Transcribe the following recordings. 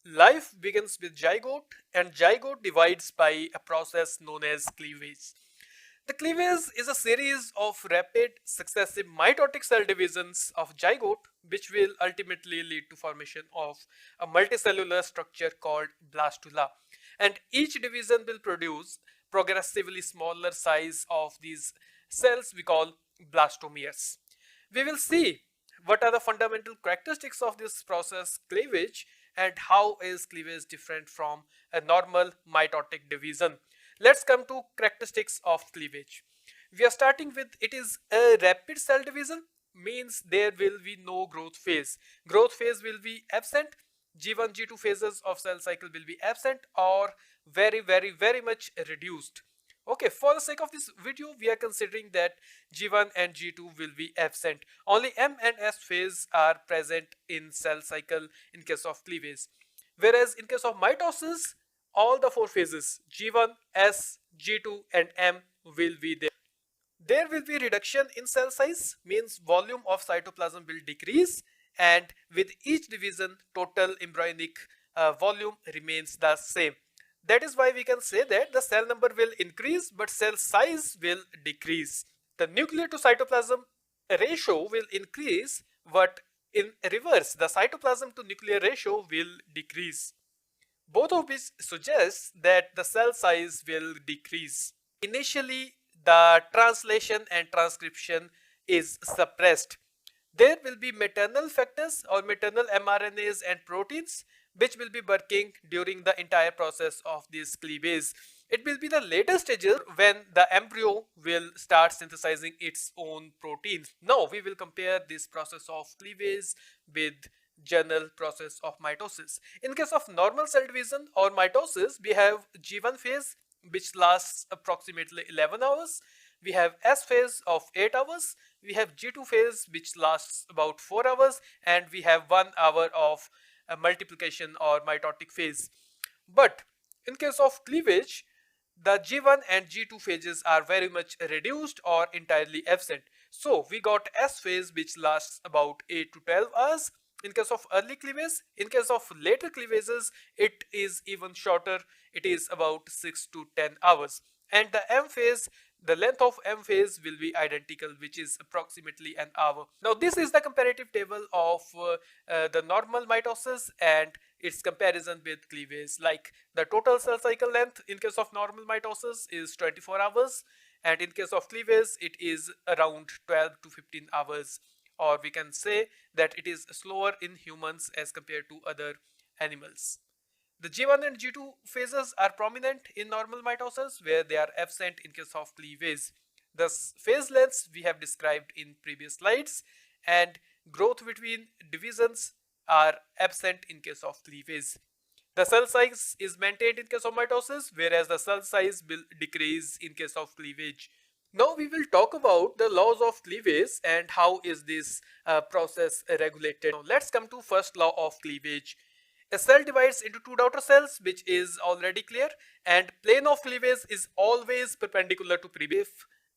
Life begins with zygote, and zygote divides by a process known as cleavage. The cleavage is a series of rapid successive mitotic cell divisions of zygote which will ultimately lead to formation of a multicellular structure called blastula, and each division will produce progressively smaller size of these cells we call blastomeres. We will see what are the fundamental characteristics of this process cleavage and how is cleavage different from a normal mitotic division. Let's come to characteristics of cleavage. We are starting with it is a rapid cell division, means there will be no growth phase. Growth phase will be absent. G1, G2 phases of cell cycle will be absent or very much reduced. Okay, for the sake of this video, we are considering that G1 and G2 will be absent. Only M and S phase are present in cell cycle in case of cleavage. Whereas in case of mitosis, all the four phases G1, S, G2 and M will be there. There will be reduction in cell size, means volume of cytoplasm will decrease, and with each division total embryonic volume remains the same. That is why we can say that the cell number will increase but cell size will decrease. The nuclear to cytoplasm ratio will increase, but in reverse the cytoplasm to nuclear ratio will decrease. Both of which suggests that the cell size will decrease. Initially, the translation and transcription is suppressed. There will be maternal factors or maternal mRNAs and proteins which will be working during the entire process of this cleavage. It will be the later stages when the embryo will start synthesizing its own proteins. Now we will compare this process of cleavage with general process of mitosis. In case of normal cell division or mitosis, we have G1 phase which lasts approximately 11 hours. We have S phase of 8 hours. We have G2 phase which lasts about 4 hours, and we have 1 hour of multiplication or mitotic phase. But in case of cleavage, the G1 and G2 phases are very much reduced or entirely absent. So we got S phase which lasts about 8 to 12 hours in case of early cleavage. In case of later cleavages, it is even shorter. It is about 6 to 10 hours. And the M phase, the length of M phase will be identical, which is approximately an hour. Now this is the comparative table of the normal mitosis and its comparison with cleavage. Like the total cell cycle length in case of normal mitosis is 24 hours, and in case of cleavage it is around 12 to 15 hours, or we can say that it is slower in humans as compared to other animals. The G1 and G2 phases are prominent in normal mitosis, where they are absent in case of cleavage. The phase lengths we have described in previous slides, and growth between divisions are absent in case of cleavage. The cell size is maintained in case of mitosis, whereas the cell size will decrease in case of cleavage. Now we will talk about the laws of cleavage and how is this process regulated. Now let's come to first law of cleavage. A cell divides into two daughter cells, which is already clear, and plane of cleavage is always perpendicular to previous.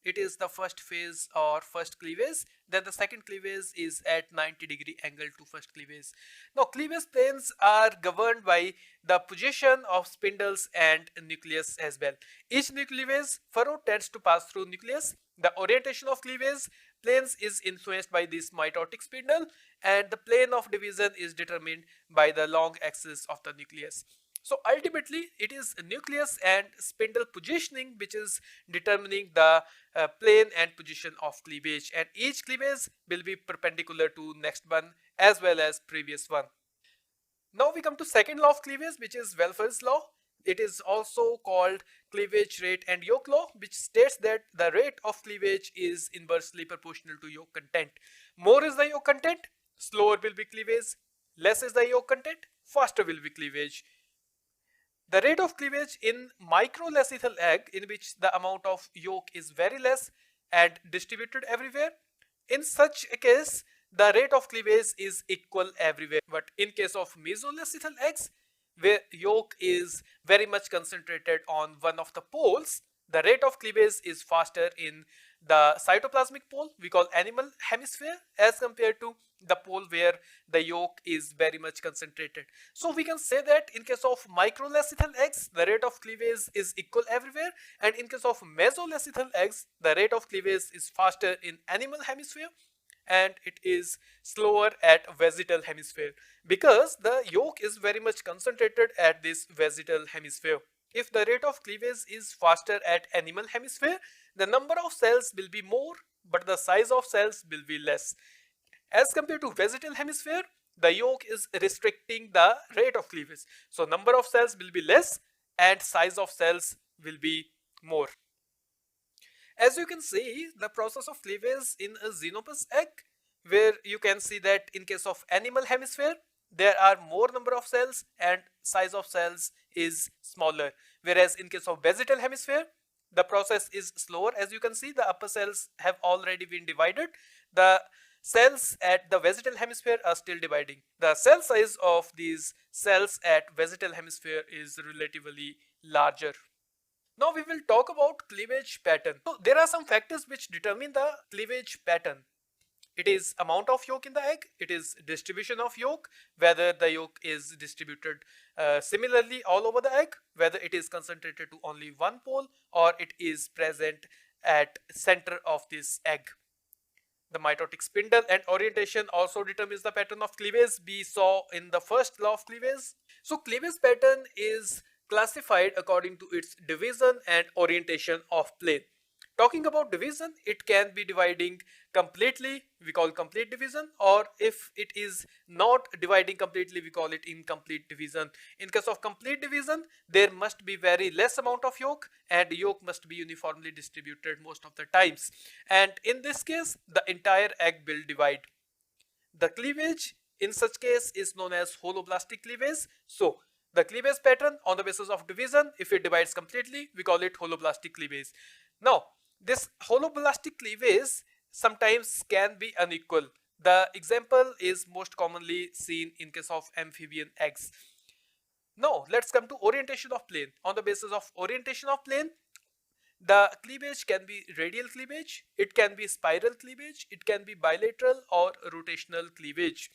It is the first phase or first cleavage, then the second cleavage is at 90-degree angle to first cleavage. Now cleavage planes are governed by the position of spindles and nucleus as well. Each cleavage furrow tends to pass through nucleus. The orientation of cleavage planes is influenced by this mitotic spindle, and the plane of division is determined by the long axis of the nucleus. So ultimately it is nucleus and spindle positioning which is determining the plane and position of cleavage, and each cleavage will be perpendicular to next one as well as previous one. Now we come to second law of cleavage, which is Balfour's law. It is also called cleavage rate and yolk law, which states that the rate of cleavage is inversely proportional to yolk content. More is the yolk content, slower will be cleavage. Less is the yolk content, faster will be cleavage. The rate of cleavage in microlacithal egg, in which the amount of yolk is very less and distributed everywhere. In such a case, the rate of cleavage is equal everywhere. But in case of mesolacithal eggs, where yolk is very much concentrated on one of the poles, the rate of cleavage is faster in the cytoplasmic pole, we call animal hemisphere, as compared to the pole where the yolk is very much concentrated. So we can say that in case of microlacithal eggs, the rate of cleavage is equal everywhere, and in case of mesolacithal eggs, the rate of cleavage is faster in animal hemisphere and it is slower at vegetal hemisphere, because the yolk is very much concentrated at this vegetal hemisphere. If the rate of cleavage is faster at animal hemisphere, the number of cells will be more, but the size of cells will be less. As compared to vegetal hemisphere, the yolk is restricting the rate of cleavage. So number of cells will be less and size of cells will be more. As you can see, the process of cleavage in a xenopus egg, where you can see that in case of animal hemisphere, there are more number of cells and size of cells is smaller. Whereas in case of vegetal hemisphere, the process is slower. As you can see, the upper cells have already been divided. The cells at the vegetal hemisphere are still dividing. The cell size of these cells at vegetal hemisphere is relatively larger. Now we will talk about cleavage pattern. So there are some factors which determine the cleavage pattern. It is amount of yolk in the egg, it is distribution of yolk, whether the yolk is distributed similarly all over the egg, whether it is concentrated to only one pole or it is present at center of this egg. The mitotic spindle and orientation also determines the pattern of cleavage we saw in the first law of cleavage. So cleavage pattern is classified according to its division and orientation of plane. Talking about division, it can be dividing completely, we call complete division, or if it is not dividing completely, we call it incomplete division. In case of complete division, there must be very less amount of yolk and yolk must be uniformly distributed most of the times. And in this case, the entire egg will divide. The cleavage in such case is known as holoblastic cleavage. So the cleavage pattern on the basis of division, if it divides completely, we call it holoblastic cleavage. Now, this holoblastic cleavage sometimes can be unequal. The example is most commonly seen in case of amphibian eggs. Now, let's come to orientation of plane. On the basis of orientation of plane, the cleavage can be radial cleavage, it can be spiral cleavage, it can be bilateral or rotational cleavage.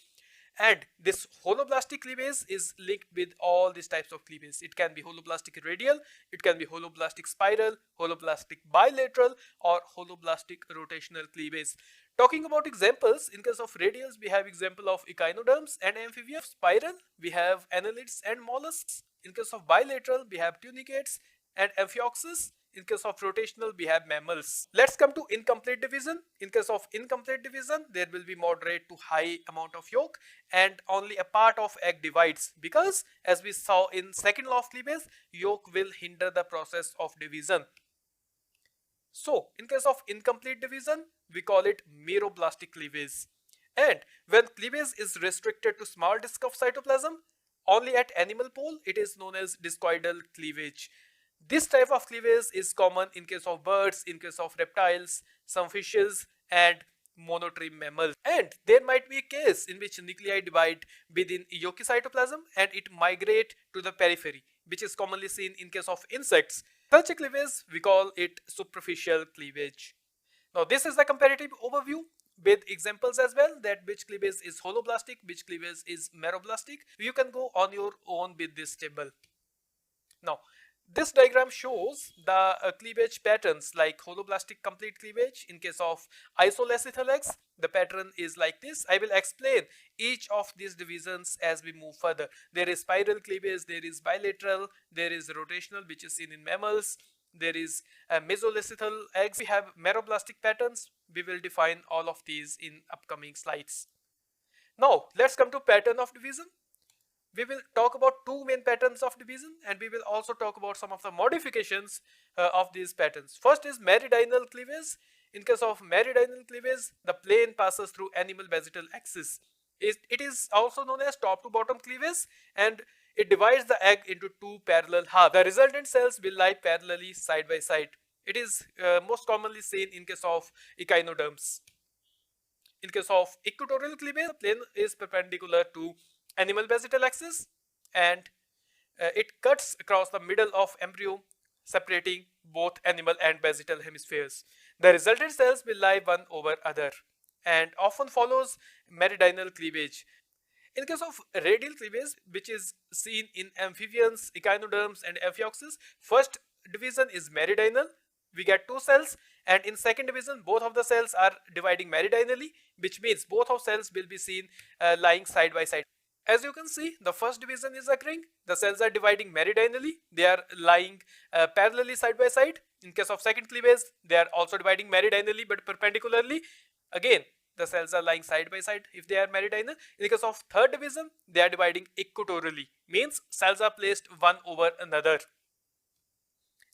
And this holoblastic cleavage is linked with all these types of cleavage. It can be holoblastic radial, it can be holoblastic spiral, holoblastic bilateral or holoblastic rotational cleavage. Talking about examples, in case of radials, we have example of echinoderms and amphibia. Spiral, we have annelids and mollusks. In case of bilateral, we have tunicates and amphioxus. In case of rotational, we have mammals. Let's come to incomplete division. In case of incomplete division, there will be moderate to high amount of yolk and only a part of egg divides, because as we saw in second law of cleavage, yolk will hinder the process of division. So in case of incomplete division, we call it meroblastic cleavage. And when cleavage is restricted to small disc of cytoplasm, only at animal pole, it is known as discoidal cleavage. This type of cleavage is common in case of birds, in case of reptiles, some fishes and monotreme mammals. And there might be a case in which nuclei divide within yolky cytoplasm and it migrate to the periphery, which is commonly seen in case of insects. Such a cleavage, we call it superficial cleavage. Now this is the comparative overview with examples as well, that which cleavage is holoblastic, which cleavage is meroblastic. You can go on your own with this table. Now this diagram shows the cleavage patterns like holoblastic complete cleavage. In case of isolacithal eggs, the pattern is like this. I will explain each of these divisions as we move further. There is spiral cleavage, there is bilateral, there is rotational, which is seen in mammals, there is mesolacithal eggs. We have meroblastic patterns. We will define all of these in upcoming slides. Now let's come to pattern of division. We will talk about two main patterns of division and we will also talk about some of the modifications of these patterns. First is meridional cleavage. In case of meridional cleavage, the plane passes through animal vegetal axis. It is also known as top to bottom cleavage and it divides the egg into two parallel halves. The resultant cells will lie parallelly side by side. It is most commonly seen in case of echinoderms. In case of equatorial cleavage, the plane is perpendicular to animal vegetal axis and it cuts across the middle of embryo, separating both animal and vegetal hemispheres. The resultant cells will lie one over other. and often follows meridional cleavage. In case of radial cleavage, which is seen in amphibians, echinoderms, and amphioxus, first division is meridional. We get two cells, and in second division, both of the cells are dividing meridionally, which means both of cells will be seen lying side by side. As you can see, the first division is occurring. The cells are dividing meridionally. They are lying parallelly side by side. In case of second cleavage, they are also dividing meridionally but perpendicularly. Again, the cells are lying side by side if they are meridional. In the case of third division, they are dividing equatorially, means cells are placed one over another.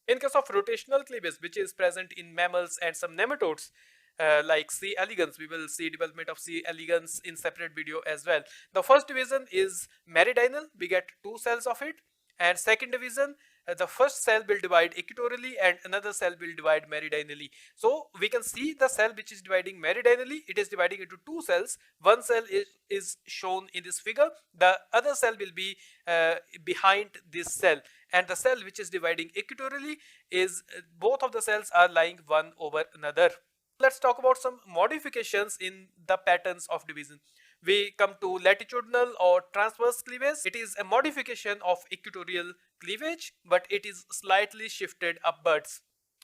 In case of rotational cleavage, which is present in mammals and some nematodes, like C. elegans, we will see development of C. elegans in separate video as well. The first division is meridional, we get two cells of it, and second division, the first cell will divide equatorially and another cell will divide meridionally. So we can see the cell which is dividing meridionally, it is dividing into two cells. One cell is shown in this figure, the other cell will be behind this cell, and the cell which is dividing equatorially is both of the cells are lying one over another. Let's talk about some modifications in the patterns of division. We come to latitudinal or transverse cleavage. It is a modification of equatorial cleavage, but it is slightly shifted upwards.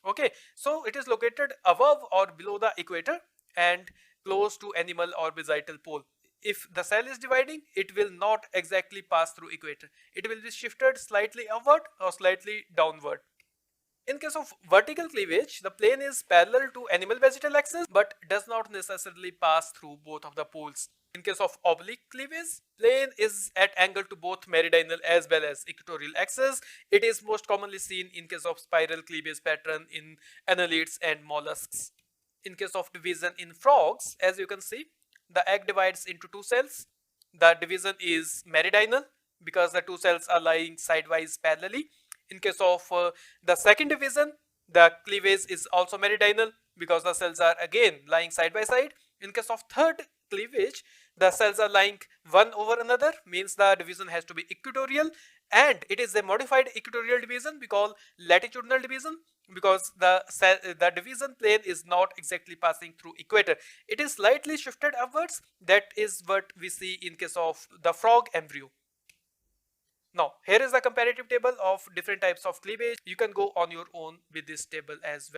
Okay, so it is located above or below the equator and close to animal or vegetal pole. If the cell is dividing, it will not exactly pass through equator. It will be shifted slightly upward or slightly downward. In case of vertical cleavage, the plane is parallel to animal vegetal axis but does not necessarily pass through both of the poles. In case of oblique cleavage, plane is at angle to both meridional as well as equatorial axis. It is most commonly seen in case of spiral cleavage pattern in annelids and mollusks. In case of division in frogs, as you can see, the egg divides into two cells. The division is meridional because the two cells are lying sidewise parallelly. In case of the second division, the cleavage is also meridional because the cells are again lying side by side. In case of third cleavage, the cells are lying one over another, means the division has to be equatorial, and it is a modified equatorial division we call latitudinal division because the division plane is not exactly passing through equator. It is slightly shifted upwards. That is what we see in case of the frog embryo. Now, here is the comparative table of different types of cleavage. You can go on your own with this table as well.